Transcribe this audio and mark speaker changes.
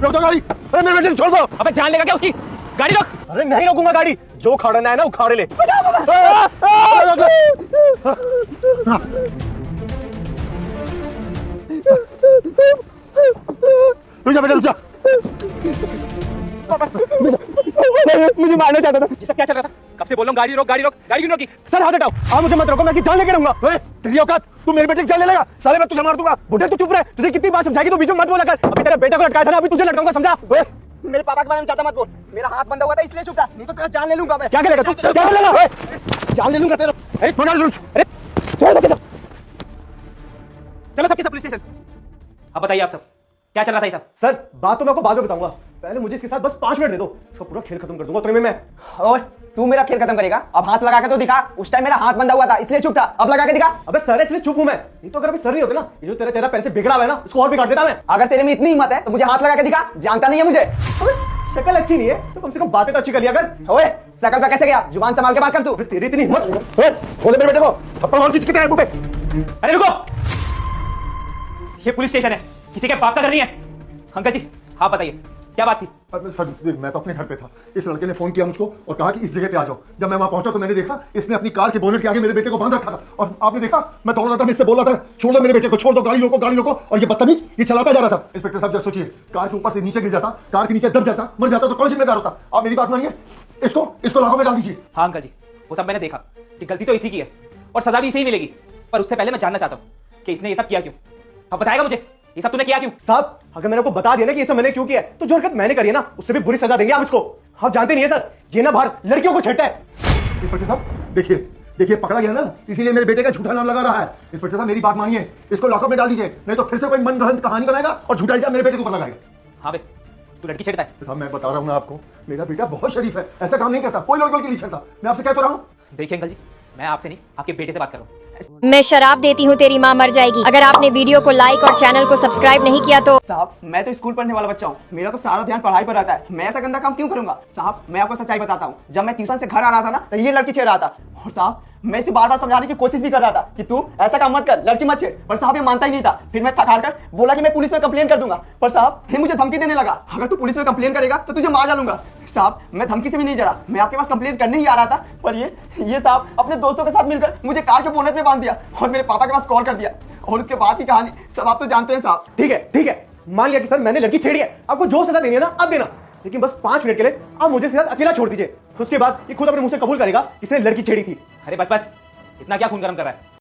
Speaker 1: रोक दो गाड़ी। अरे मेरे बेटे छोड़ दो।
Speaker 2: अबे जान लेगा क्या उसकी? गाड़ी रोक।
Speaker 1: अरे नहीं रोकूंगा गाड़ी, जो उखाड़ना है ना उखाड़े ले। रुक जा बेटा, रुक जा। मुझे मारना चाहता था।
Speaker 2: ये सब क्या चल रहा था? कब से बोल रहा हूँ गाड़ी रोक, गाड़ी रोक, गाड़ी क्यों रोकी?
Speaker 1: सर हाथ हटाओ, आप मुझे मत रोको, मैं इसकी जान लेके रहूंगा। तेरी औकात, तू मेरे बेटे की जान ले लेगा? साले मैं तुझे मार दूंगा। बुढ़े तू चुप रहे, तुझे कितनी बार समझाएगी, तू बीच में मत बोला कर। अभी तेरे बेटे को लटकाया था ना, अभी तुझे लटकाऊंगा, समझा?
Speaker 3: मेरे पापा के बारे में ज्यादा मत बोल। मेरा हाथ बंधा हुआ था इसलिए चुप था, नहीं तो तेरा जान ले लूंगा मैं।
Speaker 1: क्या करेगा तू? क्या कर लेगा? जान ले लूंगा तेरा। अरे
Speaker 2: चलो सबके सब पुलिस स्टेशन। अब बताइए आप सब क्या चल रहा था ये सब?
Speaker 1: सर बात तो मैं आपको बाद में बताऊंगा, पहले मुझे इसके साथ बस 5 मिनट दे दो, इसका पूरा खेल खत्म कर दूंगा उतने में मैं।
Speaker 3: ओए तू मेरा खेल खत्म करेगा? अब हाथ लगा के तो दिखा। उस टाइम मेरा हाथ बंधा हुआ था इसलिए चुप था, अब लगा के दिखा।
Speaker 1: अबे सर इसलिए चुप हूं मैं, नहीं तो अगर अभी सर नहीं होते ना, ये जो तेरा तेरा पैर से बिगड़ा हुआ है ना, उसको और बिगाड़ देता मैं।
Speaker 3: अगर तेरे में इतनी हिम्मत है तो मुझे हाथ लगा के दिखा, जानता नहीं है मुझे।
Speaker 1: अबे शक्ल अच्छी नहीं है तो कम से कम बातें तो अच्छी कर लिया कर।
Speaker 3: ओए शकल पे कैसे गया? जुबान संभाल के बात कर तू।
Speaker 1: अबे तेरी इतनी हिम्मत, बोले मेरे बेटे को थप्पड़ मार खींच के तेरे मुंह पे।
Speaker 2: अरे रुको, ये पुलिस स्टेशन है, किसी के बाप का घर नहीं है। अंकल जी आप बताइए क्या बात थी?
Speaker 4: सर मैं तो अपने घर पे था, इस लड़के ने फोन किया मुझको और कहा कि इस जगह पे आ जाओ। जब मैं वहां पहुंचा तो मैंने देखा इसने अपनी कार के बोनेट के आगे मेरे बेटे को बांध रखा था, और आपने देखा मैं दौड़ रहा था, मैं इससे बोल रहा था छोड़ दो मेरे बेटे को, छोड़ दो, गाड़ी रोको, गाड़ी रोको, और ये बदतमीज ये चलाता जा रहा था। इंस्पेक्टर साहब जब सोचिए, कार के ऊपर से नीचे गिर जाता, कार के नीचे दब जाता, मर जाता तो कौन जिम्मेदार होता? आप मेरी बात मानिए, इसको लाखों में डाल दीजिए।
Speaker 2: हाँ अंकल जी, वो सब मैंने देखा कि गलती तो इसी की है और सजा भी इसी ही मिलेगी, पर उससे पहले मैं जानना चाहता हूँ कि इसने ये सब किया क्यों। अब बताएगा मुझे ये सब तूने किया क्यों?
Speaker 1: साहब अगर मैंने आपको बता दिया ना कि ये सब मैंने क्यों किया है, तो जो हरकत मैंने करी है ना उससे भी बुरी सजा देंगे आप इसको। आप जानते नहीं है सर, ये ना बाहर लड़कियों को छेड़ता है।
Speaker 4: इंस्पेक्टर साहब देखिए पकड़ा गया ना, इसीलिए मेरे बेटे का झूठा नाम लगा रहा है। इंस्पेक्टर साहब मेरी बात मानिए, इसको लॉकअप में डाल दीजिए, नहीं तो फिर से कोई मनगढ़ंत कहानी बनाएगा और झूठा इल्जाम मेरे बेटे के ऊपर लगाएगा।
Speaker 2: हाँ बे, तू लड़की छेड़ता है?
Speaker 4: साहब मैं बता रहा हूँ ना आपको, मेरा बेटा बहुत शरीफ है, ऐसा काम नहीं करता, कोई लड़कों के लिए छेड़ता। मैं आपसे कह तो रहा हूँ।
Speaker 2: देखिए अंकल जी, मैं आपसे नहीं आपके बेटे से बात कर रहा हूँ।
Speaker 5: मैं शराब देती हूँ तेरी माँ मर जाएगी। अगर आपने वीडियो को लाइक और चैनल को सब्सक्राइब नहीं किया तो।
Speaker 3: साहब मैं तो स्कूल पढ़ने वाला बच्चा हूँ, मेरा तो सारा ध्यान पढ़ाई पर रहता है, मैं ऐसा गंदा काम क्यों करूंगा? साहब मैं आपको सच्चाई बताता हूँ, जब मैं ट्यूशन से घर आ रहा था ना तो ये लड़की छेड़ रहा था, और साहब मैं इसे बार बार समझाने की कोशिश भी कर रहा था कि तू ऐसा काम मत कर, लड़की मत छेड़, पर साहब ये मानता ही नहीं था। फिर मैं थक हार कर बोला कि मैं पुलिस में कंप्लेन कर दूंगा, पर साहब ये मुझे धमकी देने लगा, अगर तू पुलिस में कंप्लेन करेगा तो तुझे मार डालूंगा। साहब मैं धमकी से भी नहीं डरा, मैं आपके पास कंप्लेन करने ही आ रहा था, पर ये साहब अपने दोस्तों के साथ मिलकर मुझे कार के बोनट में बांध दिया और मेरे पापा के पास कॉल कर दिया, और उसके बाद की कहानी सब आप तो जानते हैं साहब।
Speaker 1: ठीक है मान लिया कि सर मैंने लड़की छेड़ी है, आपको जो सजा देनी है ना अब देना, लेकिन बस 5 मिनट के लिए आप मुझे इसके साथ अकेला छोड़ दीजिए, उसके बाद ये खुद अपने मुंह से कबूल करेगा कि इसने लड़की छेड़ी थी।
Speaker 2: अरे बस बस, इतना क्या खून गर्म कर रहा है?